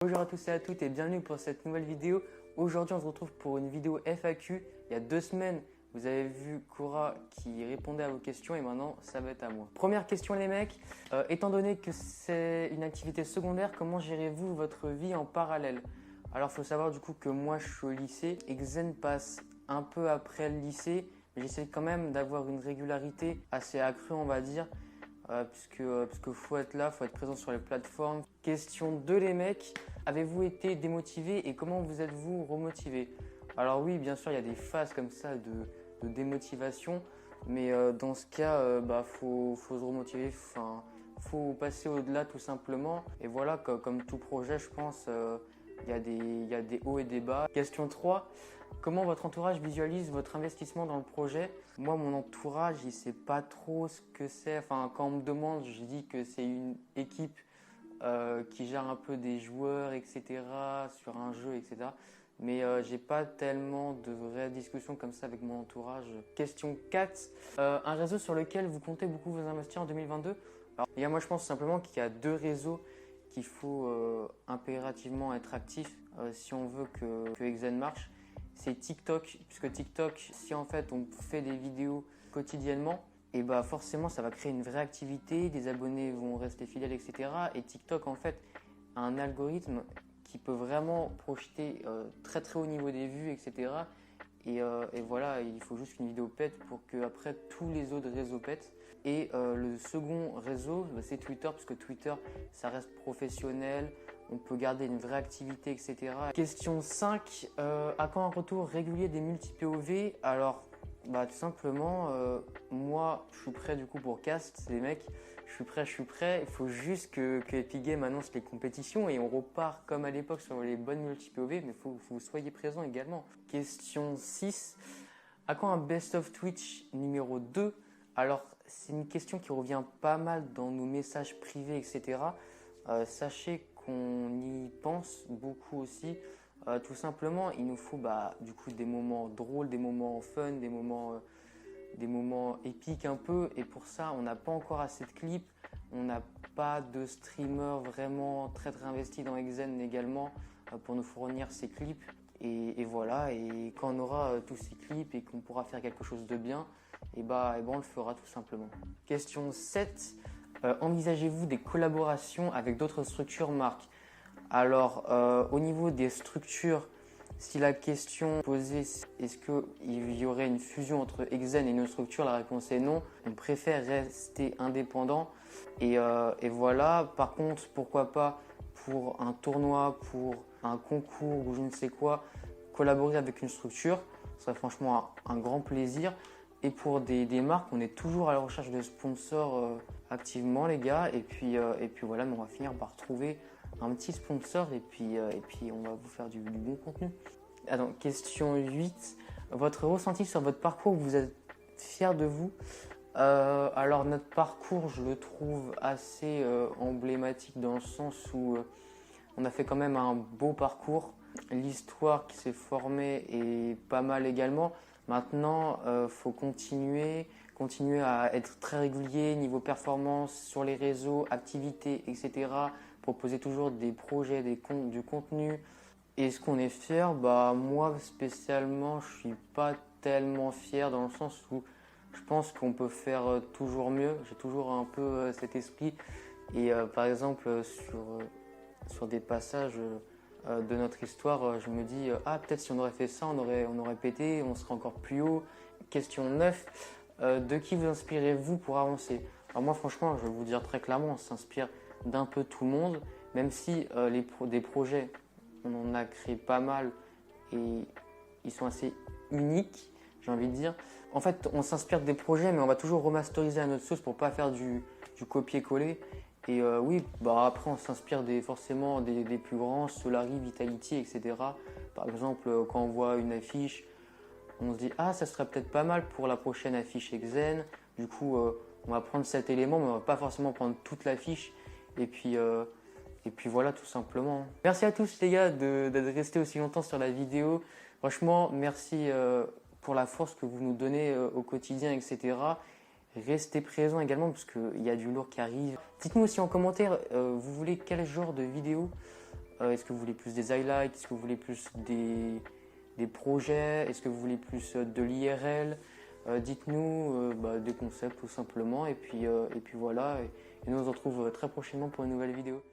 Bonjour à tous et à toutes et bienvenue pour cette nouvelle vidéo. Aujourd'hui on se retrouve pour une vidéo FAQ. Il y a 2 semaines vous avez vu Cora qui répondait à vos questions et maintenant ça va être à moi. Première question les mecs, étant donné que c'est une activité secondaire, comment gérez-vous votre vie en parallèle? Alors il faut savoir du coup que moi je suis au lycée, Exen passe un peu après le lycée, mais j'essaie quand même d'avoir une régularité assez accrue on va dire. Puisque faut être là, faut être présent sur les plateformes. Question 2 les mecs, avez-vous été démotivé et comment vous êtes-vous remotivé? Alors oui, bien sûr, il y a des phases comme ça de démotivation, mais dans ce cas, faut se remotiver, faut passer au-delà tout simplement. Et voilà, comme tout projet, je pense, il y a des hauts et des bas. Question 3. Comment votre entourage visualise votre investissement dans le projet? Moi, mon entourage, il ne sait pas trop ce que c'est. Enfin, quand on me demande, je dis que c'est une équipe qui gère un peu des joueurs, etc., sur un jeu, etc. Mais j'ai pas tellement de vraies discussions comme ça avec mon entourage. Question 4. Un réseau sur lequel vous comptez beaucoup vous investir en 2022? Alors, moi, je pense simplement qu'il y a 2 réseaux qu'il faut impérativement être actif si on veut que Exen marche. C'est TikTok, puisque TikTok, si en fait on fait des vidéos quotidiennement, et bah forcément ça va créer une vraie activité, des abonnés vont rester fidèles, etc. Et TikTok en fait a un algorithme qui peut vraiment projeter très très haut niveau des vues, etc. Et voilà, il faut juste qu'une vidéo pète pour que après tous les autres réseaux pètent. Et le second réseau, c'est Twitter, puisque Twitter, ça reste professionnel, on peut garder une vraie activité, etc. Question 5, à quand un retour régulier des multi-POV? Alors, tout simplement, moi, je suis prêt du coup pour Cast, les mecs, je suis prêt. Il faut juste que Epic Games annonce les compétitions et on repart comme à l'époque sur les bonnes multi-POV, mais il faut que vous soyez présents également. Question 6, à quand un Best of Twitch numéro 2? Alors, c'est une question qui revient pas mal dans nos messages privés, etc. Sachez qu'on y pense beaucoup aussi. Tout simplement, il nous faut du coup des moments drôles, des moments fun, des moments épiques un peu. Et pour ça, on n'a pas encore assez de clips. On n'a pas de streamer vraiment très très investi dans Exen également pour nous fournir ces clips. Et voilà, et quand on aura tous ces clips et qu'on pourra faire quelque chose de bien, on le fera tout simplement. Question 7. Envisagez-vous des collaborations avec d'autres structures marques? Alors, au niveau des structures, si la question posée est-ce qu'il y aurait une fusion entre Exen et une autre structure, la réponse est non. On préfère rester indépendant. Et voilà, par contre, pourquoi pas pour un tournoi, pour un concours ou je ne sais quoi, collaborer avec une structure, ce serait franchement un grand plaisir. Et pour des marques, on est toujours à la recherche de sponsors activement les gars. Et puis voilà, mais on va finir par trouver un petit sponsor et puis on va vous faire du bon contenu. Alors, question 8. Votre ressenti sur votre parcours, vous êtes fier de vous? Alors notre parcours, je le trouve assez emblématique dans le sens où on a fait quand même un beau parcours. L'histoire qui s'est formée est pas mal également. Maintenant, faut continuer à être très régulier niveau performance sur les réseaux, activités, etc. Proposer toujours des projets, du contenu. Est-ce qu'on est fier? Moi spécialement, je suis pas tellement fier dans le sens où je pense qu'on peut faire toujours mieux. J'ai toujours un peu cet esprit. Et par exemple, sur des passages de notre histoire, je me dis peut-être si on aurait fait ça, on aurait pété, on serait encore plus haut. Question 9, de qui vous inspirez-vous pour avancer? Alors moi franchement, je vais vous dire très clairement, on s'inspire d'un peu tout le monde, même si des projets, on en a créé pas mal et ils sont assez uniques, j'ai envie de dire. En fait, on s'inspire des projets, mais on va toujours remasteriser à notre sauce pour pas faire du copier-coller. Et oui, après on s'inspire forcément des plus grands, Solari, Vitality, etc. Par exemple, quand on voit une affiche, on se dit ça serait peut-être pas mal pour la prochaine affiche Exen. Du coup, on va prendre cet élément, mais on va pas forcément prendre toute l'affiche. Et puis voilà, tout simplement. Merci à tous les gars d'être restés aussi longtemps sur la vidéo. Franchement, merci pour la force que vous nous donnez au quotidien, etc. Restez présents également parce qu'il y a du lourd qui arrive. Dites-nous aussi en commentaire, vous voulez quel genre de vidéo Est-ce que vous voulez plus des highlights? Est-ce que vous voulez plus des projets? Est-ce que vous voulez plus de l'IRL? Dites-nous des concepts tout simplement. Et puis voilà. Et nous on se retrouve très prochainement pour une nouvelle vidéo.